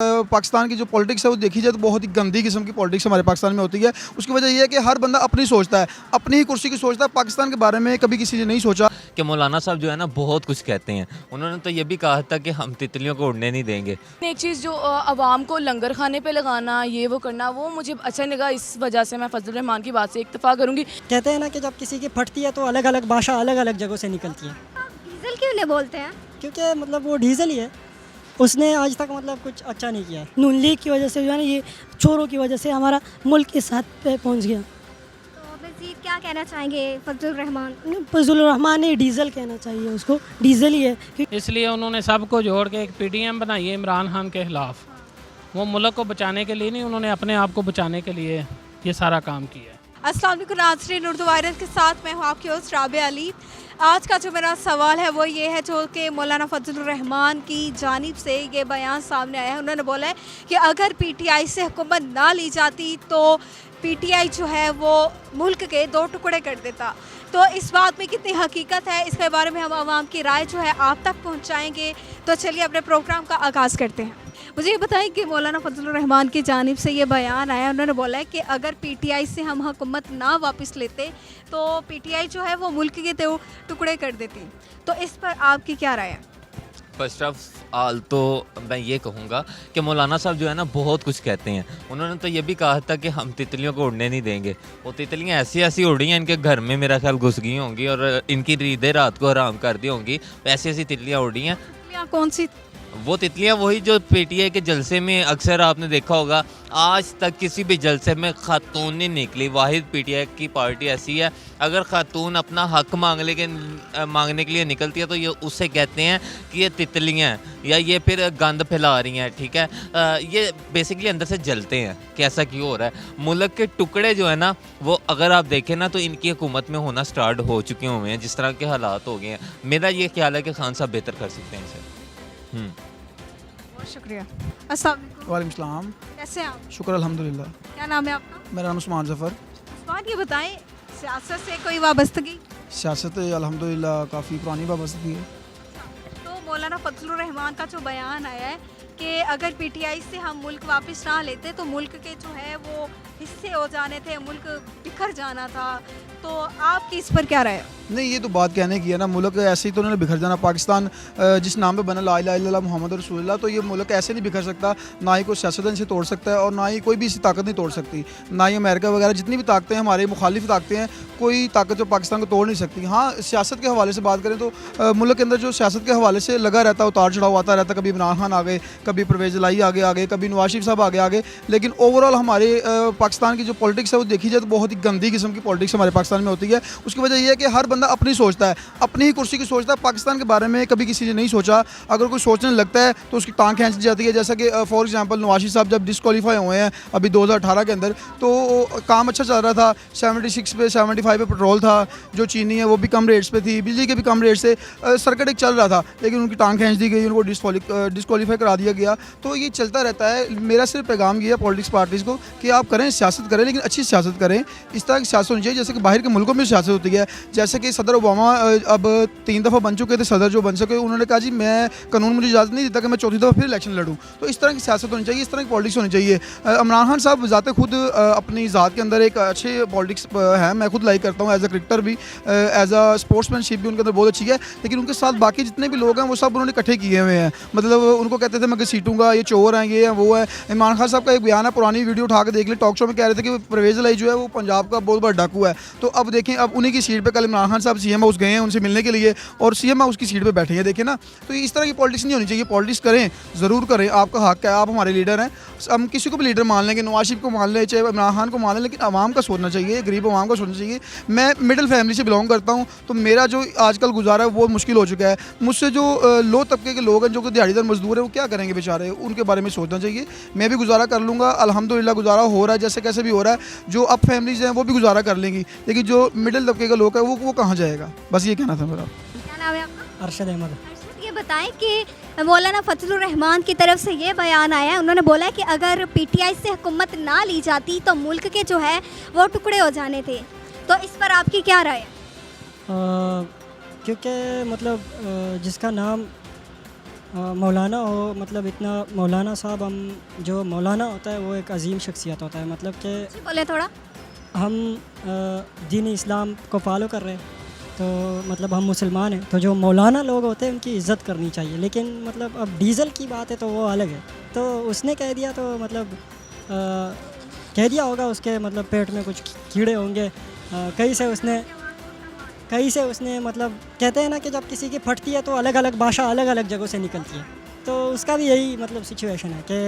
पाकिस्तान की जो पॉलिटिक्स है वो देखी जाए तो बहुत ही गंदी किस्म की पॉलिटिक्स हमारे पाकिस्तान में होती है। उसकी वजह ये है कि हर बंदा अपनी सोचता है, अपनी ही कुर्सी की सोचता है। पाकिस्तान के बारे में कभी किसी ने नहीं सोचा कि मौलाना साहब जो है ना बहुत कुछ कहते हैं। उन्होंने तो ये भी कहा था कि हम तितलियों को उड़ने नहीं देंगे। एक चीज़ जो आवाम को लंगर खाने पे लगाना, ये वो करना, वो मुझे अच्छा नहीं लगा। इस वजह से मैं फजल रहमान की बात से इत्तेफा करूँगी। कहते हैं ना कि जब किसी की फटती है तो अलग अलग भाषा अलग अलग जगहों से निकलती है। डीजल क्यों नहीं बोलते हैं? क्योंकि मतलब वो डीजल ही है, उसने आज तक मतलब कुछ अच्छा नहीं किया है। नून लीग की वजह से जो है ना, ये चोरों की वजह से हमारा मुल्क इस हद पे पहुंच गया। तो मज़ीद क्या कहना चाहेंगे फजल रहमान? फजल रहमान ने डीजल कहना चाहिए, उसको डीजल ही है। इसलिए उन्होंने सबको जोड़ के एक पीटीएम बनाई है इमरान खान के खिलाफ। वो मुल्क को बचाने के लिए नहीं, उन्होंने अपने आप को बचाने के लिए ये सारा काम किया है। अस्सलाम वालेकुम नाज़रीन, उर्दू वायरस के साथ मैं हूँ आपकी होस्ट राबिया अली। आज का जो मेरा सवाल है वो ये है जो कि मौलाना फजल रहमान की जानिब से ये बयान सामने आया है। उन्होंने बोला है कि अगर पीटीआई से हुकूमत ना ली जाती तो पीटीआई जो है वो मुल्क के 2 टुकड़े कर देता। तो इस बात में कितनी हकीकत है, इसके बारे में हम आवाम की राय जो है आप तक पहुँचाएँगे। तो चलिए अपने प्रोग्राम का आगाज़ करते हैं। मुझे ये बताएं कि मौलाना फजल रहमान की जानिब से ये बयान आया, उन्होंने बोला है कि अगर पीटीआई से हम हुकूमत ना वापस लेते तो पीटीआई जो है वो मुल्क के 2 टुकड़े कर देती। तो इस पर आपकी क्या राय है? फर्स्ट ऑफ ऑल तो मैं ये कहूँगा कि मौलाना साहब जो है ना बहुत कुछ कहते हैं। उन्होंने तो ये भी कहा था कि हम तितलियों को उड़ने नहीं देंगे। वो तितलियाँ ऐसी ऐसी उड़ी हैं, इनके घर में मेरा ख्याल घुस गई होंगी और इनकी नींदें रात को हराम कर दी होंगी। ऐसी ऐसी तितलियाँ उड़ी हैं। तितलियाँ कौन सी? वो तितलियाँ वही जो पीटीआई के जलसे में अक्सर आपने देखा होगा। आज तक किसी भी जलसे में खातून नहीं निकली। वाहिद पीटीआई की पार्टी ऐसी है, अगर खातून अपना हक मांगने के लिए निकलती है तो ये उसे कहते हैं कि ये तितलियाँ हैं या ये फिर गंद फैला रही हैं। ठीक है, ये बेसिकली अंदर से जलते हैं कि ऐसा क्यों हो रहा है। मुल्क के टुकड़े जो है ना वो अगर आप देखें ना तो इनकी हुकूमत में होना स्टार्ट हो चुके हुए हैं। जिस तरह के हालात हो गए हैं, मेरा ये ख्याल है कि खान साहब बेहतर कर सकते हैं इसे। बहुत शुक्रिया। अस्सलाम वालेकुम। वालेकुम सलाम। कैसे हैं आप? शुक्र अल्हम्दुलिल्लाह। क्या नाम है आपका? मेरा नाम उस्मान ज़फ़र। उस्मान, ये बताएं सियासत से कोई वाबस्तगी? सियासत अल्हम्दुलिल्लाह काफ़ी पुरानी वाबस्तगी है। तो मौलाना फजल रहमान का जो बयान आया है कि अगर पीटीआई से हम मुल्क वापस ना लेते तो मुल्क के जो है वो हिस्से हो जाने थे, मुल्क बिखर जाना था। तो आपकी इस पर क्या राय है? नहीं, ये तो बात कहने की है ना। मुल्क ऐसे ही तो उन्होंने बिखर जाना। पाकिस्तान जिस नाम पे बना ला इलाहा इल्लल्लाह मुहम्मद रसूलुल्लाह, तो ये मुल्क ऐसे नहीं बिखर सकता। ना ही कोई सियासतदान इसे तोड़ सकता है और ना ही कोई भी इसी ताकत नहीं तोड़ सकती। ना ही अमेरिका वगैरह जितनी भी ताकतें हैं, हमारे मुखालिफ ताकतें हैं, कोई ताकत जो पाकिस्तान को तोड़ नहीं सकती। हाँ, सियासत के हवाले से बात करें तो मुल्क के अंदर जो सियासत के हवाले से लगा रहता है, उतार चढ़ाव आता रहता है। कभी इमरान खान आ गए, कभी परवेज़ इलाही आगे आ गए, कभी नवाज शरीफ साहब आगे आ गए। लेकिन ओवरऑल हमारे पाकिस्तान की जो पॉलिटिक्स है वो देखी जाए तो बहुत ही गंदी किस्म की पॉलिटिक्स हमारे पाकिस्तान में होती है। उसकी वजह यह है कि हर बंदा अपनी सोचता है, अपनी ही कुर्सी की सोचता है। पाकिस्तान के बारे में कभी किसी ने नहीं सोचा। अगर कोई सोचने लगता है तो उसकी टांग खींच जाती है। जैसा कि फॉर एग्जांपल नवाज शरीफ साहब जब डिस्क्वालीफाई हुए हैं अभी 2018 के अंदर, तो काम अच्छा चल रहा था। 76 पे 75 पे पेट्रोल था, जो चीनी है वो भी कम रेट्स पे थी, बिजली के भी कम रेट से सर्किट एक चल रहा था। लेकिन उनकी टांग खींच दी गई, उनको डिस्क्वालीफाई करा दिया गया। तो ये चलता रहता है। मेरा सिर्फ पैगाम ये है पॉलिटिक्स पार्टीज़ को कि आप करें, सियासत करें, लेकिन अच्छी सियासत करें। इस तरह की सियासत होनी चाहिए जैसे कि बाहर के मुल्कों में सियासत होती है। जैसे कि सदर ओबामा अब 3 दफ़ा बन चुके थे सदर जो बन सके, उन्होंने कहा जी मैं कानून मुझे इजाज़त नहीं देता कि मैं 4थी दफ़ा फिर इलेक्शन लड़ूँ। तो इस तरह की सियासत होनी चाहिए, इस तरह की पॉलिटिक्स होनी चाहिए। इमरान खान साहब ज़ाते खुद अपनी ज़ात के अंदर एक अच्छे पॉलिटिक्स है। मैं खुद लाइक करता हूँ एज अ क्रिकेटर भी, एज अ स्पोर्ट्समैनशिप भी उनके अंदर बहुत अच्छी है। लेकिन उनके साथ बाकी जितने भी लोग हैं वो सब उन्होंने इकट्ठे किए हुए हैं। मतलब उनको कहते थे मैं सीटूंगा, ये चोर हैं, ये है, वो है। इमरान खान साहब का एक बयान है, पुरानी वीडियो उठा के देख ले, टॉक शो में कह रहे थे कि परवेज़ इलाही जो है वो पंजाब का बहुत बड़ा डाकू है। तो अब देखें, अब उन्हीं की सीट पे कल इमरान खान साहब सीएम हाउस गए हैं उनसे मिलने के लिए और सीएम हाउस की सीट पे बैठे हैं। देखें ना, तो इस तरह की पॉलिटिक्स नहीं होनी चाहिए। पॉलिटिक्स करें, ज़रूर करें, आपका हक है, आप हमारे लीडर हैं। हम किसी को भी लीडर मान लेंगे, नवाज शरीफ को मान लें, चाहे इमरान खान को मान लें, लेकिन आवाम का सोचना चाहिए, गरीब आवाम का सोचना चाहिए। मैं मिडिल फैमिली से बिलोंग करता हूँ, तो मेरा जो आजकल गुजारा है वो मुश्किल हो चुका है। मुझसे जो लो तबके के लोग हैं, जो कि दिहाड़ीदार मजदूर हैं, वो क्या करेंगे बेचारे, उनके बारे में सोचना चाहिए। मैं भी गुजारा कर लूँगा, अल्हम्दुलिल्लाह गुजारा हो रहा है, जैसे कैसे भी हो रहा है। जो अप फैमिलीज़ हैं वो भी गुजारा कर लेंगी, लेकिन जो मिडिल तबके का लोग है वो कहाँ जाएगा। बस ये कहना था मेरा। क्या नाम है आपका? अरशद अहमद। अर्शद, ये बताएं कि मौलाना फजल रहमान की तरफ से ये बयान आया है, उन्होंने बोला है कि अगर पीटीआई से हुकूमत ना ली जाती तो मुल्क के जो है वो टुकड़े हो जाने थे। तो इस पर आपकी क्या राय है? क्योंकि मतलब जिसका नाम मौलाना हो, मतलब इतना मौलाना साहब, हम जो मौलाना होता है वो एक अजीम शख्सियत होता है, मतलब कि जी बोले थोड़ा। हम दीन इस्लाम को फॉलो कर रहे हैं, तो मतलब हम मुसलमान हैं, तो जो मौलाना लोग होते हैं उनकी इज़्ज़त करनी चाहिए। लेकिन मतलब अब डीज़ल की बात है तो वो अलग है, तो उसने कह दिया तो मतलब कह दिया होगा, उसके मतलब पेट में कुछ कीड़े होंगे, कहीं से उसने मतलब कहते हैं ना कि जब किसी की फटती है तो अलग अलग भाषा अलग अलग जगहों से निकलती है, तो उसका भी यही मतलब सिचुएशन है कि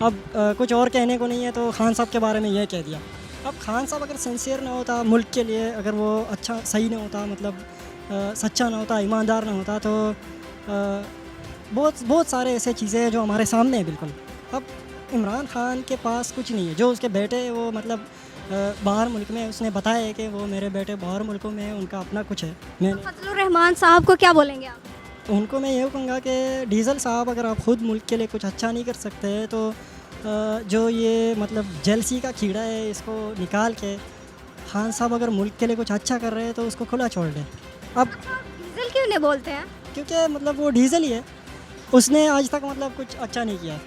अब कुछ और कहने को नहीं है, तो खान साहब के बारे में यह कह दिया। अब खान साहब अगर सिंसियर ना होता मुल्क के लिए, अगर वो अच्छा सही ना होता, मतलब सच्चा ना होता, ईमानदार ना होता, तो बहुत सारे ऐसे चीज़ें हैं जो हमारे सामने हैं बिल्कुल। अब इमरान खान के पास कुछ नहीं है, जो उसके बेटे वो मतलब बाहर मुल्क में, उसने बताया है कि वो मेरे बेटे बाहर मुल्कों में हैं, उनका अपना कुछ है। मैं फजलुर रहमान साहब को क्या बोलेंगे आप? उनको मैं ये कहूँगा कि डीज़ल साहब, अगर आप ख़ुद मुल्क के लिए कुछ अच्छा नहीं कर सकते तो जो ये मतलब जेलसी का कीड़ा है इसको निकाल के खान साहब अगर मुल्क के लिए कुछ अच्छा कर रहे हैं तो उसको खुला छोड़ दें। अब डीजल क्यों नहीं बोलते हैं? क्योंकि मतलब वो डीज़ल ही है, उसने आज तक मतलब कुछ अच्छा नहीं किया।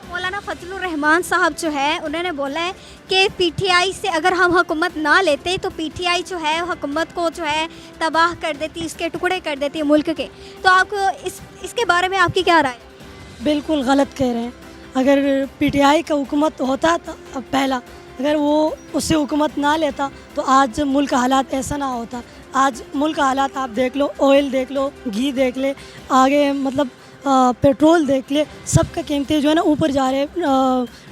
मौलाना फजलुर रहमान साहब जो है उन्होंने बोला है कि पीटीआई से अगर हम हुकूमत ना लेते तो पीटीआई जो है हुकूमत को जो है तबाह कर देती, उसके टुकड़े कर देती मुल्क के। तो आपको इसके बारे में आपकी क्या राय है? बिल्कुल गलत कह रहे हैं। अगर पीटीआई का हुकूमत होता तो अब पहला, अगर वो उससे हुकूमत ना लेता तो आज मुल्क का हालात ऐसा ना होता। आज मुल्क का हालात आप देख लो, ऑयल देख लो, घी देख ले, आगे मतलब पेट्रोल देख ले, सब का कीमतें जो है ना ऊपर जा रहे,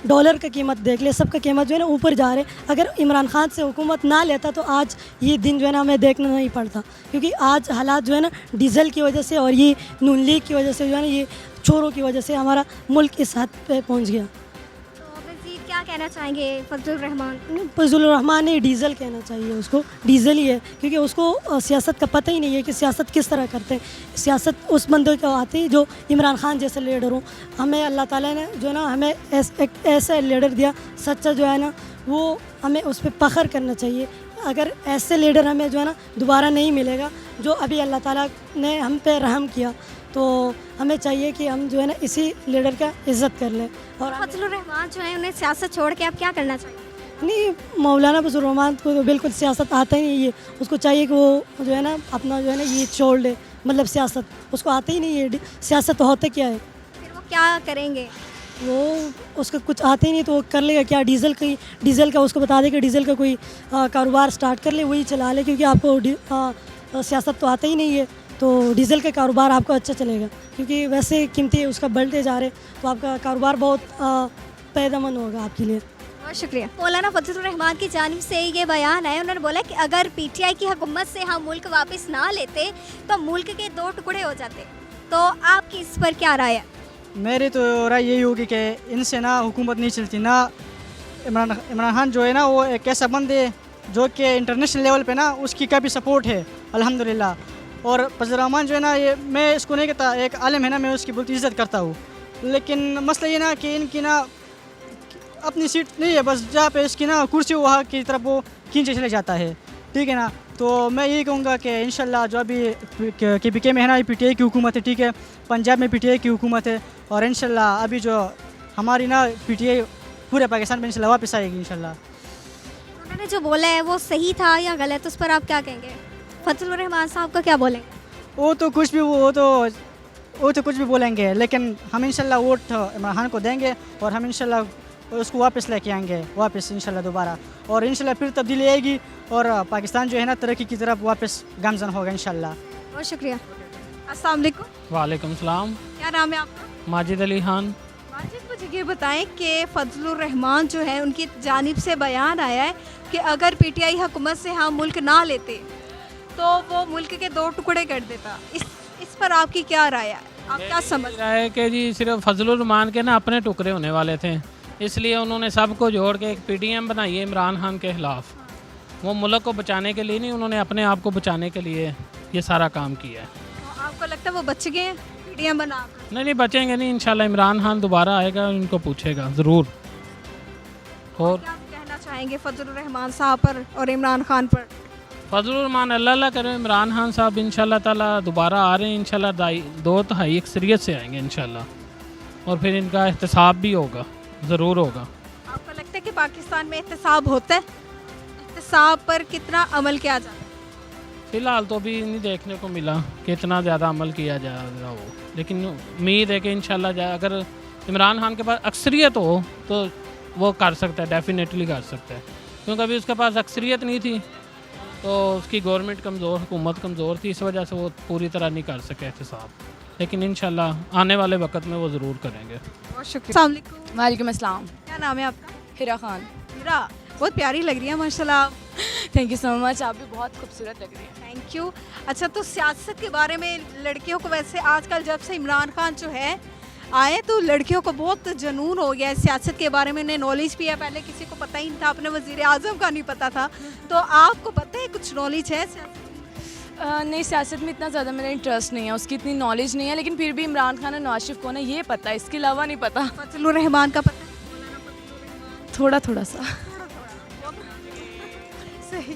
डॉलर का कीमत देख ले, सब का कीमत जो है ना ऊपर जा रहे। अगर इमरान खान से हुकूमत ना लेता तो आज ये दिन जो है ना हमें देखना नहीं पड़ता, क्योंकि आज हालात जो है ना डीज़ल की वजह से और ये नून लीग की वजह से जो है ना, ये चोरों की वजह से हमारा मुल्क इस हद पे पहुंच गया। तो मज़ीद क्या कहना चाहेंगे फजलुर रहमान? फजलुर रहमान ने डीज़ल कहना चाहिए, उसको डीज़ल ही है, क्योंकि उसको सियासत का पता ही नहीं है कि सियासत किस तरह करते हैं। सियासत उस बंदे को आती है जो इमरान खान जैसे लीडर हो। हमें अल्लाह ताला ने जो है ना हमें एक ऐसा लीडर दिया, सच्चा जो है ना, वो हमें उस पर फ़ख्र करना चाहिए। अगर ऐसे लीडर हमें जो है ना दोबारा नहीं मिलेगा, जो अभी अल्लाह ताला ने हम पे रहम किया, तो हमें चाहिए कि हम जो है ना इसी लीडर का इज़्ज़त कर लें। और फजलुर रहमान जो है उन्हें सियासत छोड़ के आप क्या करना चाहिए? नहीं, मौलाना फजलुर रहमान को तो बिल्कुल सियासत आता ही नहीं है। उसको चाहिए कि वो जो है ना अपना जो है ना ये छोड़ ले, मतलब सियासत उसको आता ही नहीं है। सियासत तो होता क्या है? फिर वो क्या करेंगे? वो उसका कुछ आता ही नहीं तो वो कर लेगा क्या? डीज़ल का उसको बता दे कि डीज़ल का कोई कारोबार स्टार्ट कर ले, वही चला ले, क्योंकि आपको सियासत तो आता ही नहीं है, तो डीज़ल का कारोबार आपको अच्छा चलेगा, क्योंकि वैसे कीमतें उसका बढ़ते जा रहे, तो आपका कारोबार बहुत फ़ायदेमंद होगा आपके लिए। बहुत शुक्रिया। मौलाना फजलुर रहमान की जानिब से ये बयान है, उन्होंने बोला कि अगर पीटीआई की हुकूमत से हम मुल्क वापस ना लेते तो मुल्क के 2 टुकड़े हो जाते। तो आपकी इस पर क्या राय है? मेरी तो राय यही होगी कि इनसे ना हुकूमत नहीं चलती, ना इमरान खान जो है ना वो एक ऐसा बंदे जो कि इंटरनेशनल लेवल पे ना उसकी काफ़ी सपोर्ट है अल्हम्दुलिल्लाह। और फजलुर रहमान जो है ना, ये मैं इसको नहीं कहता, एक आलिम है ना, मैं उसकी बहुत इज़्ज़त करता हूँ, लेकिन मसला ये ना कि इनकी ना अपनी सीट नहीं है, बस जहाँ पे इसकी ना कुर्सी वहाँ की तरफ वो खींचे चले जाता है, ठीक है ना। तो मैं यही कहूँगा कि इंशाल्लाह जो अभी KPK में है ना PTI की हुकूमत है, ठीक है, पंजाब में PTI की हुकूमत है, और इंशाल्लाह अभी जो हमारी ना PTI पूरे पाकिस्तान में इंशाल्लाह वापस आएगी इंशाल्लाह। उन्होंने जो बोला है वो सही था या गलत, उस पर आप क्या कहेंगे? फजलुर रहमान साहब को क्या बोलेंगे? वो तो कुछ भी बोलेंगे, लेकिन हम इंशाल्लाह वोट इमरान खान को देंगे और हम इंशाल्लाह उसको वापस लेके आएंगे, वापस इंशाल्लाह दोबारा, और इंशाल्लाह फिर तब्दीली आएगी और पाकिस्तान जो है ना तरक्की की तरफ वापस गामजन होगा इंशाल्लाह। बहुत शुक्रिया। अस्सलाम वालेकुम। वालेकुम सलाम। क्या नाम है आपका? माजिद अली खान। माजिद, मुझे ये बताएं कि फजलुर रहमान जो है उनकी जानिब से बयान आया है कि अगर पीटीआई हुकूमत से हम मुल्क ना लेते तो वो मुल्क के 2 टुकड़े कर देता। इस पर आपकी क्या राय है? आप क्या समझ रहा है कि जी सिर्फ फजलुर रहमान के ना अपने टुकड़े होने वाले थे, इसलिए उन्होंने सबको जोड़ के एक PTM बनाई है इमरान खान के ख़िलाफ़। वो मुल्क को बचाने के लिए नहीं, उन्होंने अपने आप को बचाने के लिए ये सारा काम किया है। तो आपको लगता है वो बच गए हैं PTM बना? नहीं, बचेंगे नहीं, इंशाल्लाह इमरान खान दोबारा आएगा, उनको पूछेगा ज़रूर। और क्या कहना चाहेंगे फजलुर रहमान साहब पर और इमरान खान पर? फजलुर रहमान अल्लाह करे इमरान खान साहब इंशाल्लाह ताला दोबारा आ रहे हैं इंशाल्लाह 2/3 अक्सरियत से आएंगे इंशाल्लाह और फिर इनका एहतसाब भी होगा, ज़रूर होगा। आपको लगता है कि पाकिस्तान में एहतसाब होता है? एहतसाब पर कितना अमल किया जाता है? फ़िलहाल तो अभी नहीं देखने को मिला कि इतना ज़्यादा अमल किया जा रहा हो, लेकिन उम्मीद है कि इंशाल्लाह अगर इमरान खान के पास अक्सरियत हो तो वो कर सकता है, डेफिनेटली कर सकता है, क्योंकि अभी उसके पास अक्सरियत नहीं थी तो उसकी गवर्नमेंट कमज़ोर, हुकूमत कमज़ोर थी, इस वजह से वो पूरी तरह नहीं कर सके एहतसाब, लेकिन इंशाल्लाह आने वाले वक्त में वो ज़रूर करेंगे। बहुत शुक्रिया। अस्सलाम वालेकुम। वालेकुम अस्सलाम। क्या नाम है आपका? हिरा खान। हीरा, बहुत प्यारी लग रही है माशाल्लाह। थैंक यू सो मच, आप भी बहुत खूबसूरत लग रही हैं। Thank you. अच्छा, तो सियासत के बारे में लड़कियों को वैसे आजकल जब से इमरान खान जो है आए तो लड़कियों को बहुत जुनून हो गया है सियासत के बारे में, उन्हें नॉलेज भी है, पहले किसी को पता ही नहीं था, अपने वज़ीर आज़म का नहीं पता था, तो आपको पता है कुछ नॉलेज है सियासत की? नहीं, सियासत में इतना ज़्यादा मेरा इंटरेस्ट नहीं है, उसकी इतनी नॉलेज नहीं है, लेकिन फिर भी इमरान खान और नवाज शरीफ कौन है ये पता है, इसके अलावा नहीं पता। फजलुर रहमान का पता है? थोड़ा थोड़ा सा। सही।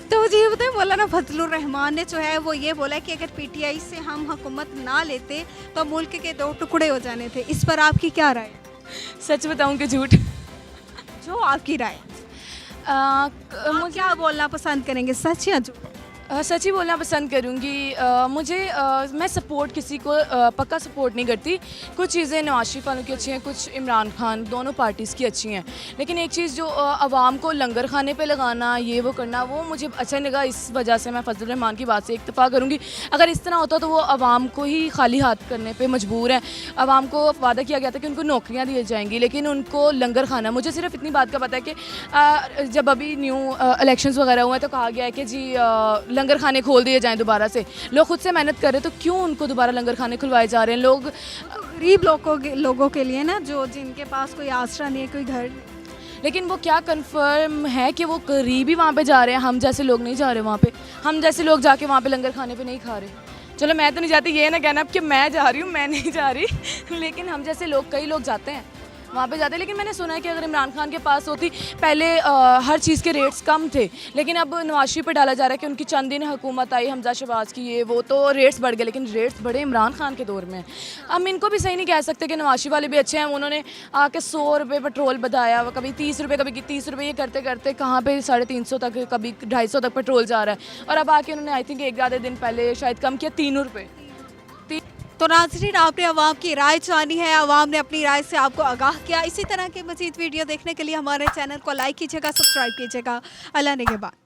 तो मुझे ये बताएं, मौलाना फजलुर रहमान ने जो है वो ये बोला कि अगर पीटीआई से हम हुकूमत ना लेते तो मुल्क के 2 टुकड़े हो जाने थे, इस पर आपकी क्या राय है? सच बताऊं कि झूठ? जो आपकी राय आप क्या बोलना पसंद करेंगे, सच या झूठ? सच ही बोलना पसंद करूँगी। मैं सपोर्ट किसी को पक्का सपोर्ट नहीं करती, कुछ चीज़ें नवाज शरीफ वालों की अच्छी हैं, कुछ इमरान खान, दोनों पार्टीज़ की अच्छी हैं, लेकिन एक चीज़ जो आवाम को लंगर खाने पे लगाना, ये वो करना, वो मुझे अच्छा नहीं लगा। इस वजह से मैं फजलुर रहमान की बात से इत्तेफाक करूँगी। अगर इस तरह होता तो वो आवाम को ही खाली हाथ करने पर मजबूर हैं। आवाम को वादा किया गया था कि उनको नौकरियाँ दी जाएंगी, लेकिन उनको लंगर खाना। मुझे सिर्फ इतनी बात का पता है कि जब अभी न्यू इलेक्शंस वगैरह हुए तो कहा गया है कि जी लंगर खाने खोल दिए जाएं दोबारा से। लोग खुद से मेहनत कर रहे हैं तो क्यों उनको दोबारा लंगर खाने खुलवाए जा रहे हैं? लोग तो गरीब लोगों के लिए ना, जो जिनके पास कोई आसरा नहीं है, कोई घर नहीं। लेकिन वो क्या कंफर्म है कि वो गरीब ही वहाँ पे जा रहे हैं? हम जैसे लोग नहीं जा रहे वहाँ पे, हम जैसे लोग जाके वहाँ पे लंगर खाने पे नहीं खा रहे। चलो मैं तो नहीं जाती, ये ना कहना अब कि मैं जा रही हूँ, मैं नहीं जा रही, लेकिन हम जैसे लोग, कई लोग जाते हैं वहाँ पे जाते हैं। लेकिन मैंने सुना है कि अगर इमरान खान के पास होती, पहले हर चीज़ के रेट्स कम थे, लेकिन अब नवाज शरीफ पे डाला जा रहा है कि उनकी चंद दिन हुकूमत आई, हमजा शहबाज की, ये वो, तो रेट्स बढ़ गए, लेकिन रेट्स बढ़े इमरान खान के दौर में। हम इनको भी सही नहीं कह सकते कि नवाज शरीफ वाले भी अच्छे हैं। उन्होंने आके 100 रुपये पेट्रोल बताया, कभी 30 रुपये, कभी 30 रुपये, ये करते करते कहाँ पे 350 तक, कभी 250 तक पेट्रोल जा रहा है, और अब आके उन्होंने आई थिंक एक आधे दिन पहले शायद कम किया 3 रुपये। तो नाज़रीन, आपने आवाम की राय जानी है, आवाम ने अपनी राय से आपको आगाह किया। इसी तरह के मज़ीद वीडियो देखने के लिए हमारे चैनल को लाइक कीजिएगा, सब्सक्राइब कीजिएगा। अल्लाह ने के बाद।